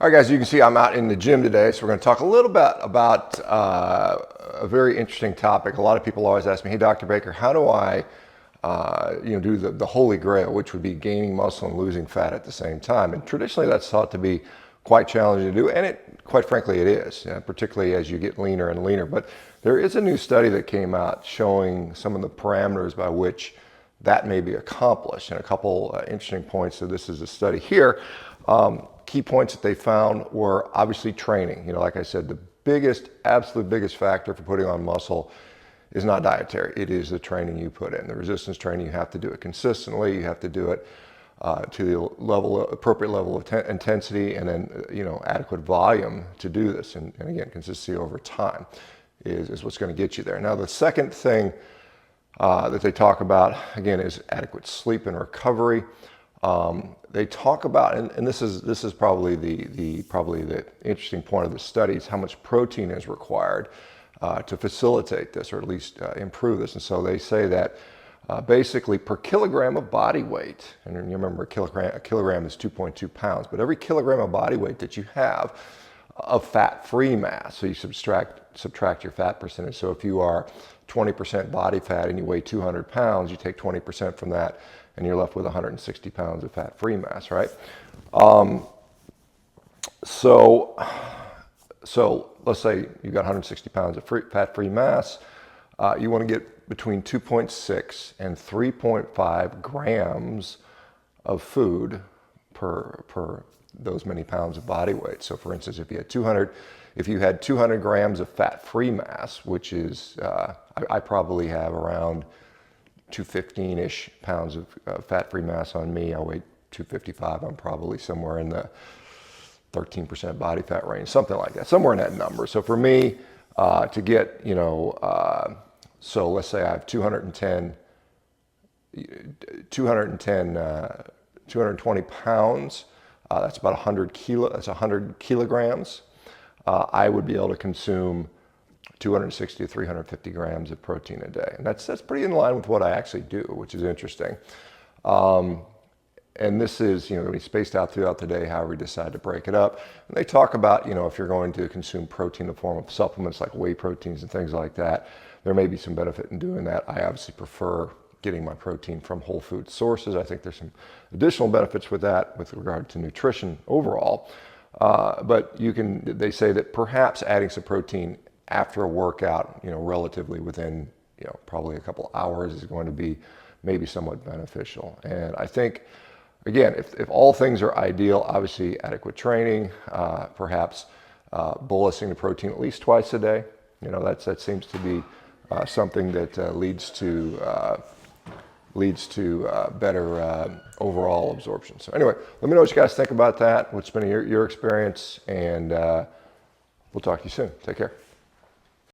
All right, guys, you can see I'm out in the gym today, so we're going to talk a little bit about a very interesting topic. A lot of people always ask me, hey, Dr. Baker, how do I do the holy grail, which would be gaining muscle and losing fat at the same time? And traditionally, that's thought to be quite challenging to do, and quite frankly, it is, particularly as you get leaner and leaner. But there is a new study that came out showing some of the parameters by which that may be accomplished, and a couple interesting points. So this is a study here. Key points that they found were obviously training. Like I said, the absolute biggest factor for putting on muscle is not dietary. It is the training you put in. The resistance training, you have to do it consistently. You have to do it to the appropriate level of intensity, and then adequate volume to do this. And again, consistency over time is what's going to get you there. Now, the second thing that they talk about, again, is adequate sleep and recovery. They talk about, and this is probably the interesting point of the study, is how much protein is required to facilitate this, or at least improve this. And so they say that basically per kilogram of body weight, and you remember a kilogram is 2.2 pounds, but every kilogram of body weight that you have of fat-free mass, so you subtract your fat percentage. So if you are 20% body fat and you weigh 200 pounds, you take 20% from that, and you're left with 160 pounds of fat-free mass, right? So let's say you've got 160 pounds of fat-free mass. You want to get between 2.6 and 3.5 grams of food per those many pounds of body weight. So for instance, if you had 200 grams of fat-free mass, which is, I probably have around 215-ish pounds of fat-free mass on me. I weigh 255. I'm probably somewhere in the 13% body fat range, something like that, somewhere in that number. So for me, to get, so let's say I have 220 pounds. That's about 100 kilograms. I would be able to consume 260 to 350 grams of protein a day. And that's pretty in line with what I actually do, which is interesting. And this is, going to be spaced out throughout the day, however you decide to break it up. And they talk about, if you're going to consume protein in the form of supplements like whey proteins and things like that, there may be some benefit in doing that. I obviously prefer getting my protein from whole food sources. I think there's some additional benefits with that with regard to nutrition overall. But they say that perhaps adding some protein after a workout, relatively within, probably a couple hours, is going to be maybe somewhat beneficial. And I think, again, if all things are ideal, obviously adequate training, perhaps bolusing the protein at least twice a day. That seems to be something that leads to better overall absorption. So anyway, let me know what you guys think about that. What's been your experience, and we'll talk to you soon. Take care.